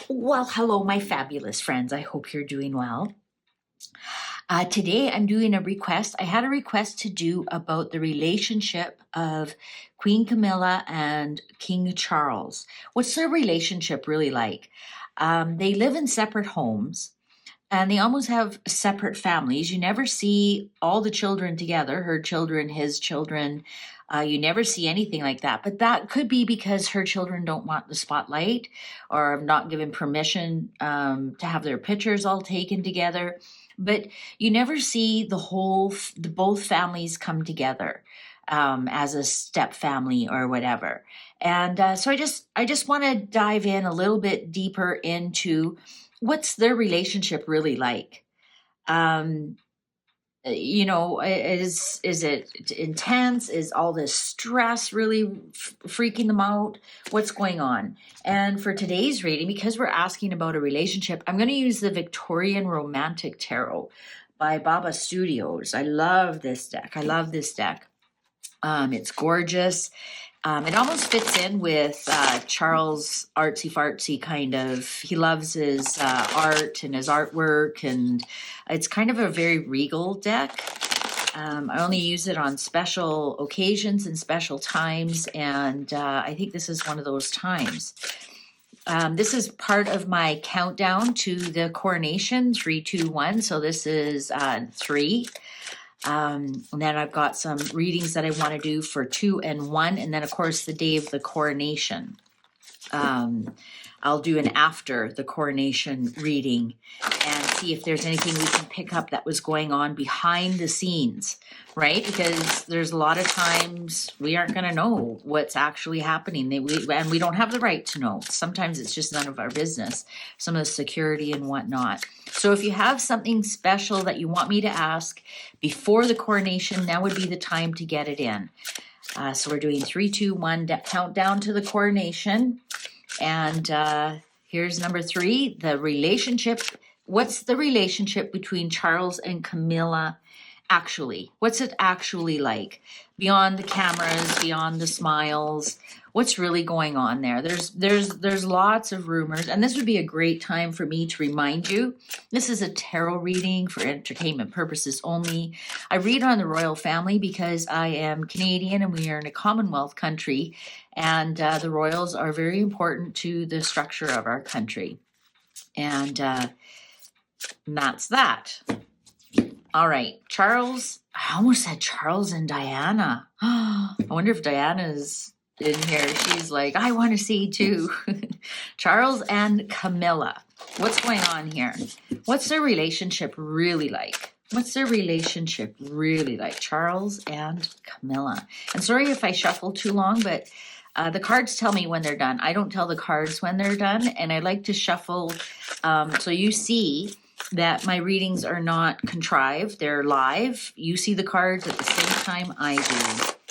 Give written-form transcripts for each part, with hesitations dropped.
Well, hello, my fabulous friends. I hope you're doing well. Today, I'm doing a request. I had a request to do about the relationship of Queen Camilla and King Charles. What's their relationship really like? They live in separate homes and they almost have separate families. You never see all the children together, her children, his children. You never see anything like that. But that could be because her children don't want the spotlight or have not given permission to have their pictures all taken together. But you never see both families come together as a step family or whatever. And so I just want to dive in a little bit deeper into what's their relationship really like. Is it intense? Is all this stress really freaking them out? What's going on? And for today's reading, because we're asking about a relationship, I'm going to use the Victorian Romantic Tarot by Baba Studios. I love this deck. It's gorgeous. It almost fits in with Charles' artsy-fartsy kind of. He loves his art and his artwork, and it's kind of a very regal deck. I only use it on special occasions and special times, and I think this is one of those times. This is part of my countdown to the coronation, 3, 2, 1. So this is 3. And then I've got some readings that I want to do for 2 and 1. And then, of course, the day of the coronation. I'll do an after the coronation reading and see if there's anything we can pick up that was going on behind the scenes, right? Because there's a lot of times we aren't going to know what's actually happening. And we don't have the right to know. Sometimes it's just none of our business, some of the security and whatnot. So if you have something special that you want me to ask before the coronation, now would be the time to get it in. So we're doing 3, 2, 1, countdown to the coronation. And here's number 3, the relationship. What's the relationship between Charles and Camilla actually? What's it actually like? Beyond the cameras, beyond the smiles, what's really going on there? There's lots of rumors, and this would be a great time for me to remind you, this is a tarot reading for entertainment purposes only. I read on the royal family because I am Canadian and we are in a Commonwealth country, and the royals are very important to the structure of our country. And that's that. All right, Charles. I almost said Charles and Diana. I wonder if Diana's in here. She's like, I want to see too. Charles and Camilla. What's going on here? What's their relationship really like? Charles and Camilla. And sorry if I shuffle too long, but the cards tell me when they're done. I don't tell the cards when they're done, and I like to shuffle so you see that my readings are not contrived. They're live. You see the cards at the same time I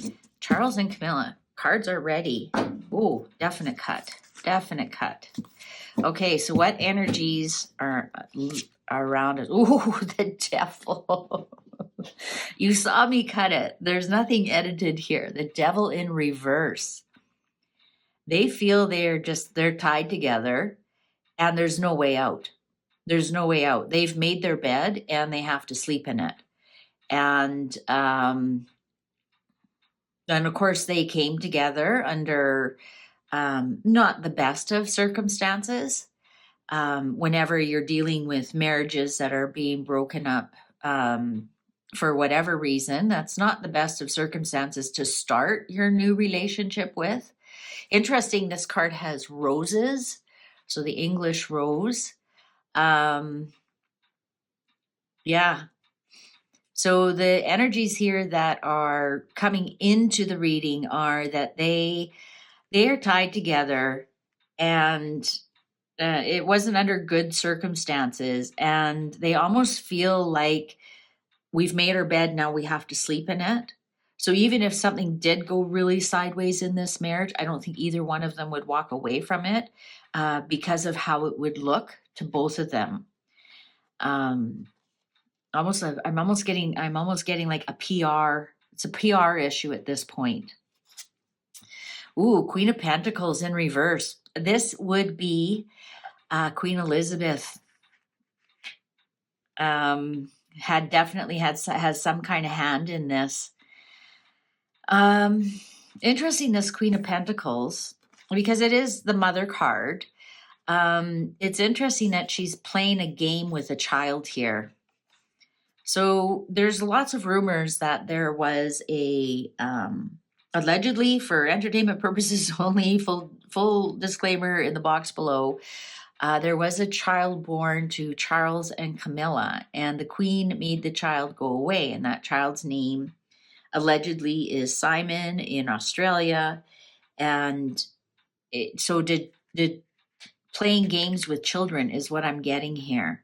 do. Charles and Camilla. Cards are ready. Oh, definite cut. Okay, so what energies are around us? Oh, the devil. You saw me cut it. There's nothing edited here. The devil in reverse. They feel they're tied together and there's no way out. They've made their bed and they have to sleep in it. And of course they came together under not the best of circumstances. Whenever you're dealing with marriages that are being broken up for whatever reason, that's not the best of circumstances to start your new relationship with. Interesting, this card has roses, so the English rose. Yeah. So the energies here that are coming into the reading are that they are tied together and it wasn't under good circumstances, and they almost feel like we've made our bed, now we have to sleep in it. So even if something did go really sideways in this marriage, I don't think either one of them would walk away from it because of how it would look to both of them. I'm almost getting like a PR. It's a PR issue at this point. Ooh, Queen of Pentacles in reverse. This would be Queen Elizabeth has some kind of hand in this. Interesting, this Queen of Pentacles, because it is the mother card. It's interesting that she's playing a game with a child here. So there's lots of rumors that there was allegedly, for entertainment purposes only, full disclaimer in the box below, there was a child born to Charles and Camilla, and the Queen made the child go away, and that child's name allegedly is Simon in Australia. And so did playing games with children is what I'm getting here.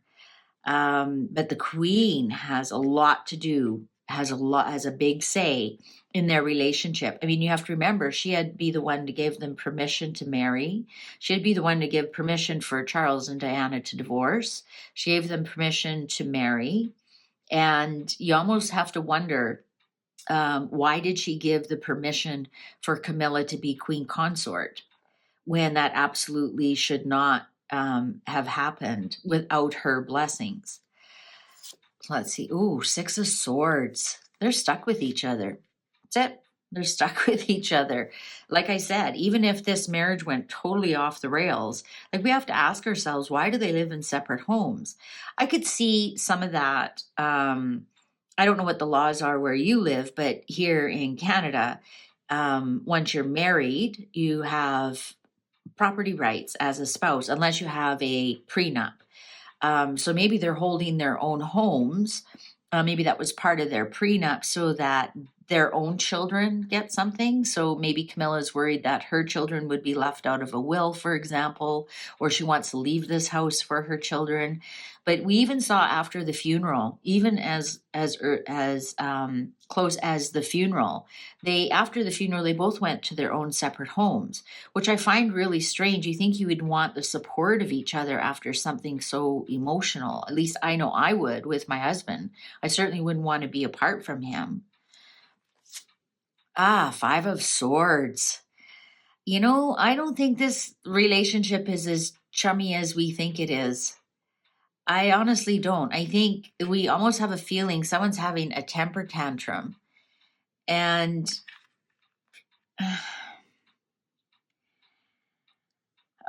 But the Queen has a lot to do, has a big say in their relationship. I mean, you have to remember, she'd be the one to give them permission to marry. She'd be the one to give permission for Charles and Diana to divorce. She gave them permission to marry. And you almost have to wonder, why did she give the permission for Camilla to be queen consort when that absolutely should not have happened without her blessings? Let's see. Ooh, 6 of Swords. They're stuck with each other. That's it. They're stuck with each other. Like I said, even if this marriage went totally off the rails, like, we have to ask ourselves, why do they live in separate homes? I could see some of that. I don't know what the laws are where you live, but here in Canada, once you're married, you have property rights as a spouse, unless you have a prenup. So maybe they're holding their own homes. Maybe that was part of their prenup so that their own children get something. So maybe Camilla's worried that her children would be left out of a will, for example, or she wants to leave this house for her children. But we even saw after the funeral, even as close as the funeral, after the funeral, they both went to their own separate homes, which I find really strange. You think you would want the support of each other after something so emotional. At least I know I would with my husband. I certainly wouldn't want to be apart from him. 5 of Swords. I don't think this relationship is as chummy as we think it is. I honestly don't. I think we almost have a feeling someone's having a temper tantrum and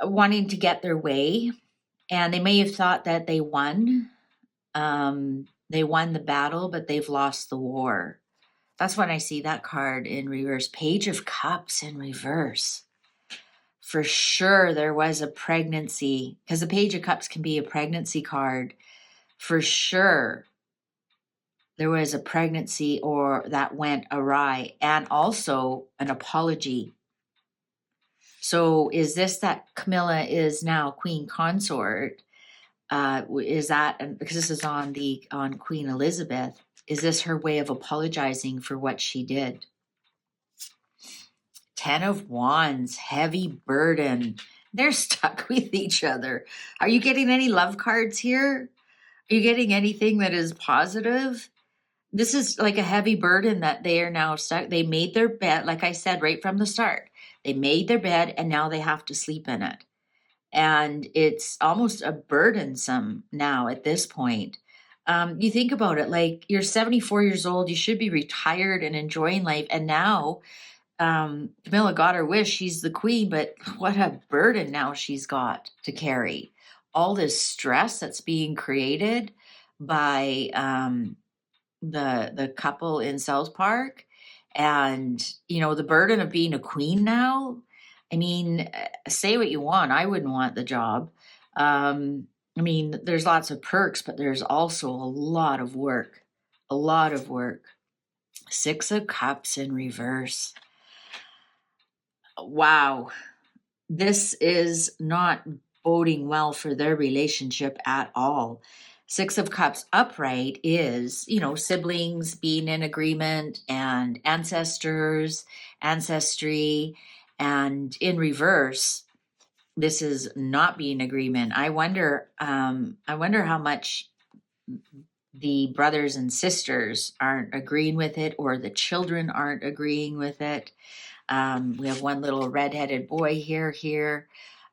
wanting to get their way. And they may have thought that they won. They won the battle, but they've lost the war. That's when I see that card in reverse. Page of Cups in reverse. For sure, there was a pregnancy, because the Page of Cups can be a pregnancy card. For sure, there was a pregnancy or that went awry, and also an apology. So is this that Camilla is now queen consort? Is that, because this is on Queen Elizabeth, is this her way of apologizing for what she did? 10 of Wands, heavy burden. They're stuck with each other. Are you getting any love cards here? Are you getting anything that is positive? This is like a heavy burden that they are now stuck. They made their bed, like I said, right from the start. They made their bed and now they have to sleep in it. And it's almost a burdensome now at this point. You think about it, like, you're 74 years old, you should be retired and enjoying life. And now Camilla got her wish, she's the queen, but what a burden now she's got to carry. All this stress that's being created by the couple in South Park, and the burden of being a queen now. I mean, say what you want, I wouldn't want the job. I mean, there's lots of perks, but there's also a lot of work. 6 of Cups in reverse. Wow. This is not boding well for their relationship at all. 6 of Cups upright is, siblings being in agreement and ancestry. And in reverse, this is not being agreement. I wonder how much the brothers and sisters aren't agreeing with it, or the children aren't agreeing with it. We have one little redheaded boy here.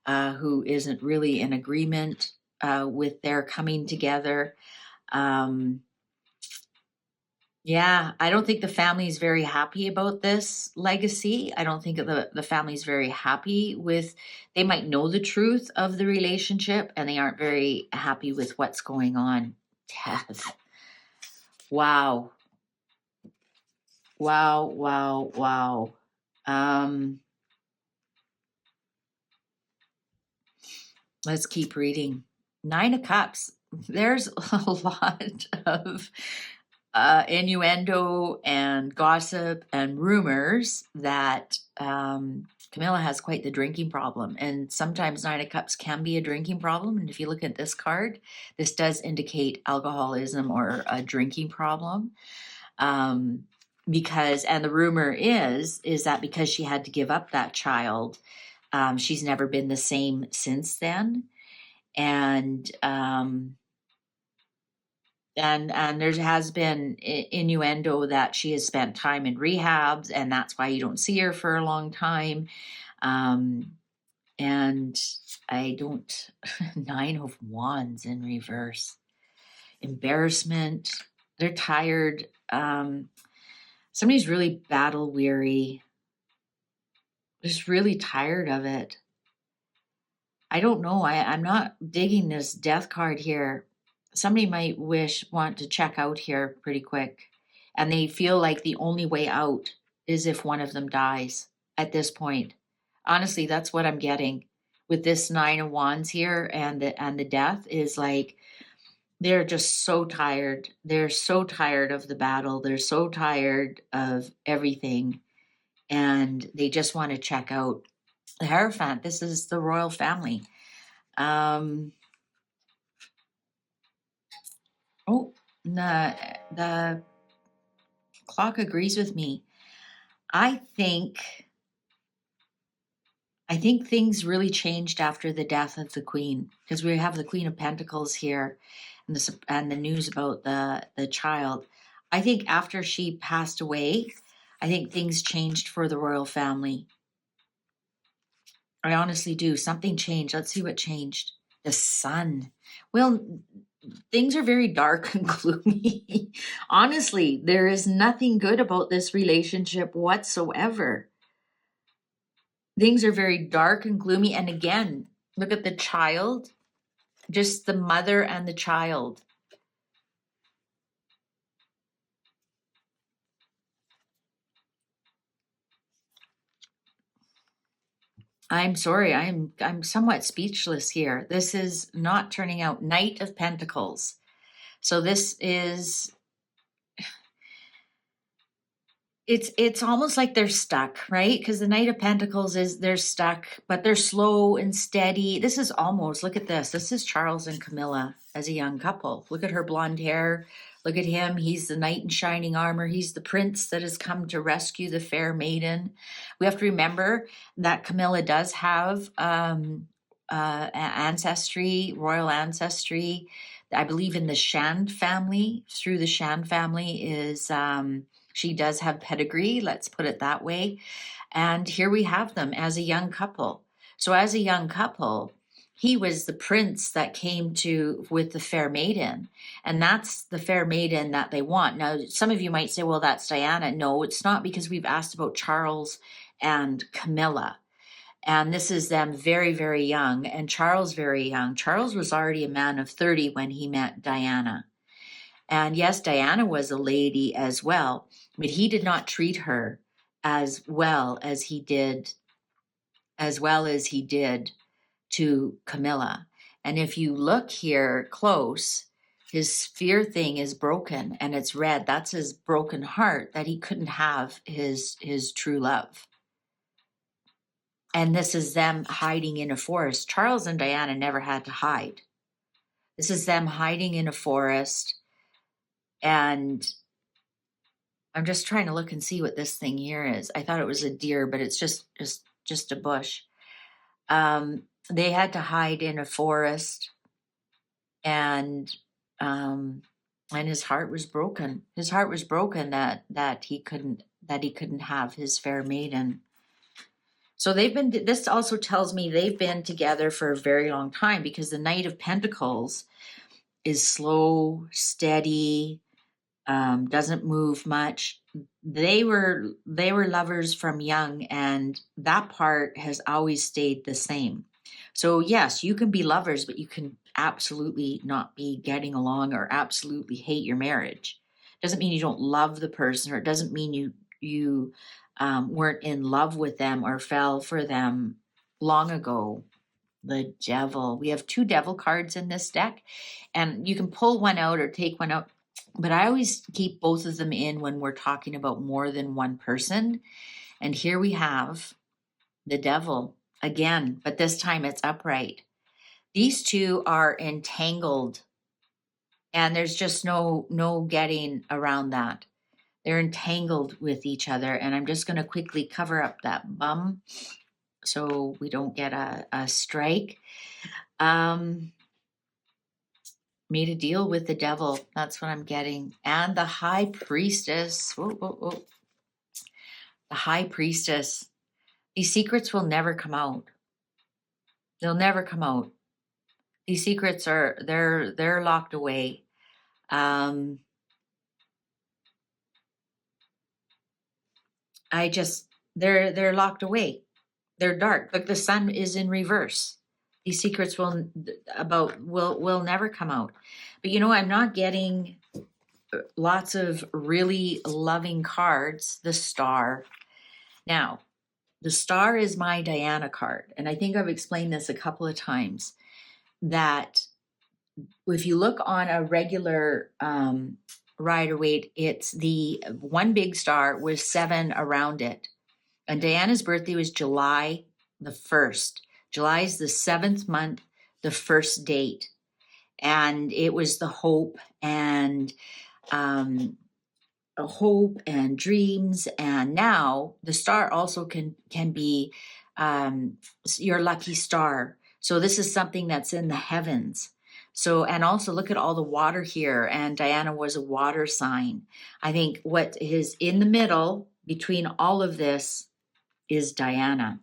who isn't really in agreement with their coming together. Yeah, I don't think the family is very happy about this legacy. I don't think the family is very happy with, they might know the truth of the relationship and they aren't very happy with what's going on. Death. Wow. Wow, wow, wow. Let's keep reading. 9 of Cups. There's a lot of innuendo and gossip and rumors that Camilla has quite the drinking problem. And sometimes 9 of Cups can be a drinking problem. And if you look at this card, this does indicate alcoholism or a drinking problem. Because, and the rumor is that because she had to give up that child, she's never been the same since then. And there has been innuendo that she has spent time in rehabs, and that's why you don't see her for a long time. And I don't, 9 of Wands in reverse. Embarrassment. They're tired. Somebody's really battle weary. Just really tired of it. I don't know. I'm not digging this death card here. Somebody might want to check out here pretty quick. And they feel like the only way out is if one of them dies at this point. Honestly, that's what I'm getting with this 9 of Wands here, and the death is like, they're just so tired. They're so tired of the battle. They're so tired of everything. And they just want to check out. The Hierophant, this is the royal family. The clock agrees with me. I think things really changed after the death of the Queen, because we have the Queen of Pentacles here, and the news about the child. I think after she passed away, I think things changed for the royal family. I honestly do. Something changed. Let's see what changed. The Sun. Well, things are very dark and gloomy. Honestly, there is nothing good about this relationship whatsoever. Things are very dark and gloomy. And again, look at the child, just the mother and the child. I'm sorry, I'm somewhat speechless here. This is not turning out. Knight of Pentacles. So this is, it's almost like they're stuck, right? Because the Knight of Pentacles is, they're stuck, but they're slow and steady. This is almost, look at this. This is Charles and Camilla as a young couple. Look at her blonde hair. Look at him. He's the knight in shining armor. He's the prince that has come to rescue the fair maiden. We have to remember that Camilla does have ancestry, royal ancestry. I believe in the Shand family. Through the Shand family is, she does have pedigree, let's put it that way. And here we have them as a young couple. So as a young couple, he was the prince that came with the fair maiden. And that's the fair maiden that they want. Now, some of you might say, well, that's Diana. No, it's not, because we've asked about Charles and Camilla. And this is them very, very young, and Charles very young. Charles was already a man of 30 when he met Diana. And yes, Diana was a lady as well, but he did not treat her as well as he did to Camilla. And if you look here close, his sphere thing is broken and it's red. That's his broken heart, that he couldn't have his true love. And this is them hiding in a forest. Charles and Diana never had to hide. This is them hiding in a forest. And I'm just trying to look and see what this thing here is. I thought it was a deer, but it's just a bush. They had to hide in a forest, and his heart was broken. His heart was broken that he couldn't have his fair maiden. So this also tells me they've been together for a very long time, because the Knight of Pentacles is slow, steady, doesn't move much. They were lovers from young, and that part has always stayed the same. So yes, you can be lovers, but you can absolutely not be getting along or absolutely hate your marriage. Doesn't mean you don't love the person, or it doesn't mean you weren't in love with them or fell for them long ago. The Devil. We have 2 Devil cards in this deck, and you can pull one out or take one out, but I always keep both of them in when we're talking about more than one person. And here we have the Devil again, but this time it's upright. These two are entangled, and there's just no getting around that. They're entangled with each other, and I'm just going to quickly cover up that bum so we don't get a strike. Made a deal with the Devil. That's what I'm getting. And the High Priestess. The High Priestess. These secrets will never come out. They'll never come out. These secrets they're locked away. They're locked away. They're dark. Like the sun is in reverse. These secrets will never come out. But I'm not getting lots of really loving cards. The Star. Now, the Star is my Diana card, and I think I've explained this a couple of times, that if you look on a regular Rider-Waite, it's the one big star with 7 around it. And Diana's birthday was July the 1st. July is the 7th month, the first date. And it was the hope and dreams. And now the star also can be your lucky star. So this is something that's in the heavens. So, and also look at all the water here. And Diana was a water sign. I think what is in the middle between all of this is Diana.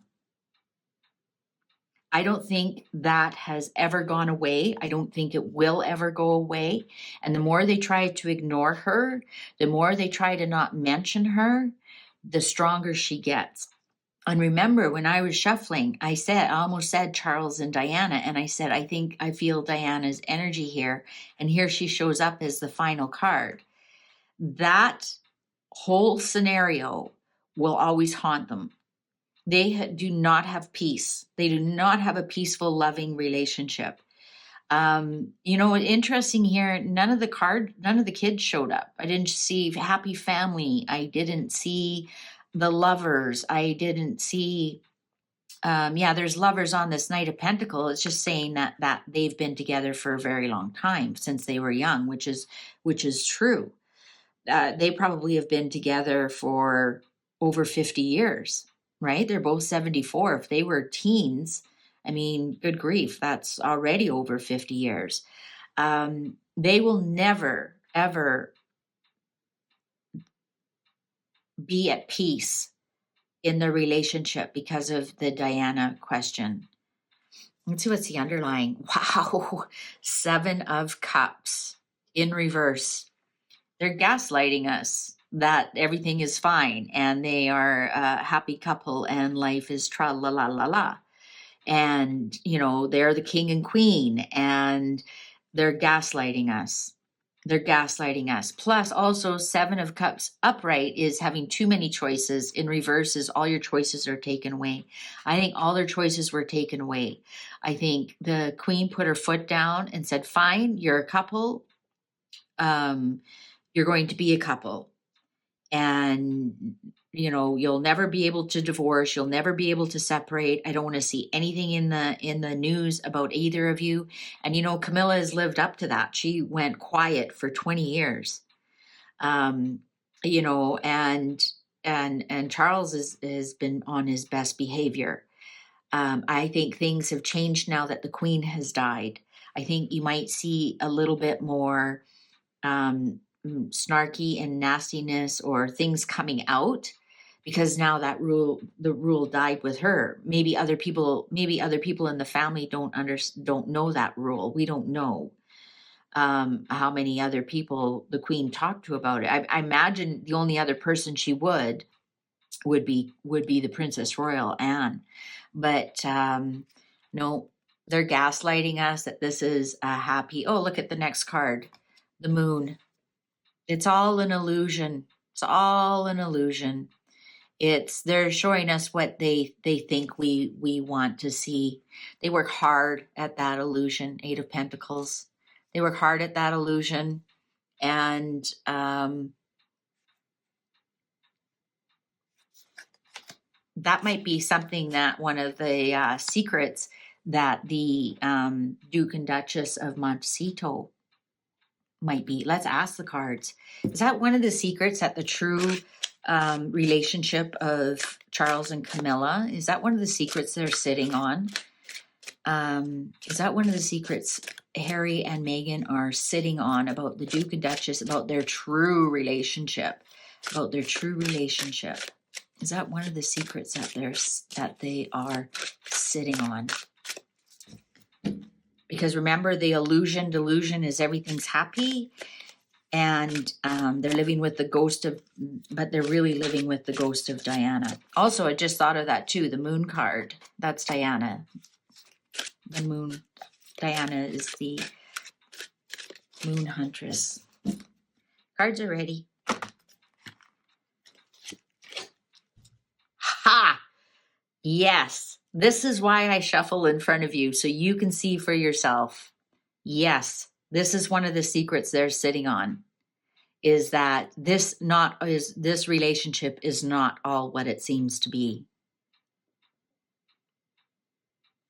I don't think that has ever gone away. I don't think it will ever go away. And the more they try to ignore her, the more they try to not mention her, the stronger she gets. And remember, when I was shuffling, I almost said Charles and Diana, and I said, I feel Diana's energy here. And here she shows up as the final card. That whole scenario will always haunt them. They do not have peace. They do not have a peaceful, loving relationship. Interesting here, none of the kids showed up. I didn't see happy family. I didn't see the lovers. I didn't see, there's lovers on this Knight of Pentacles. It's just saying that they've been together for a very long time, since they were young, which is true. They probably have been together for over 50 years. Right? They're both 74. If they were teens, I mean, good grief, that's already over 50 years. They will never, ever be at peace in their relationship because of the Diana question. Let's see what's the underlying. Wow, 7 of Cups in reverse. They're gaslighting us that everything is fine and they are a happy couple and life is tra la la la la. And, they're the king and queen and they're gaslighting us. They're gaslighting us. Plus also 7 of Cups upright is having too many choices. In reverse is all your choices are taken away. I think all their choices were taken away. I think the queen put her foot down and said, fine, you're a couple. You're going to be a couple. And, you'll never be able to divorce. You'll never be able to separate. I don't want to see anything in the news about either of you. And, Camilla has lived up to that. She went quiet for 20 years. And Charles has been on his best behavior. I think things have changed now that the queen has died. I think you might see a little bit more, snarky and nastiness or things coming out because now the rule died with her. Maybe other people in the family don't know that rule. We don't know how many other people the queen talked to about it. I imagine the only other person she would be the Princess Royal Anne, but no, they're gaslighting us that this is a happy. Oh, look at the next card, the moon. It's all an illusion. It's all an illusion. They're showing us what they think we want to see. They work hard at that illusion. 8 of Pentacles. They work hard at that illusion, and that might be something that one of the secrets that the Duke and Duchess of Montecito might be. Let's ask the cards. Is that one of the secrets that the true relationship of Charles and Camilla, is that one of the secrets they're sitting on? Is that one of the secrets Harry and Meghan are sitting on about the Duke and Duchess, about their true relationship, Is that one of the secrets that they are sitting on? Because remember, the delusion is everything's happy, and they're living with the ghost of, but they're really living with the ghost of Diana. Also, I just thought of that too, the moon card. That's Diana. The moon. Diana is the moon huntress. Cards are ready. Ha! Yes. This is why I shuffle in front of you, so you can see for yourself. Yes. This is one of the secrets they're sitting on, is that this relationship is not all what it seems to be.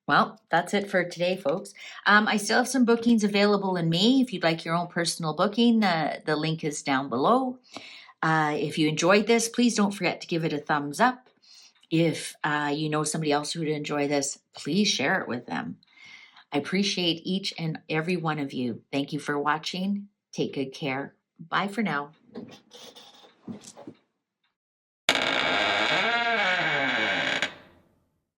Well, that's it for today, folks. I still have some bookings available in May. If you'd like your own personal booking, the link is down below. If you enjoyed this, please don't forget to give it a thumbs up. If you know somebody else who would enjoy this, please share it with them. I appreciate each and every one of you. Thank you for watching. Take good care. Bye for now.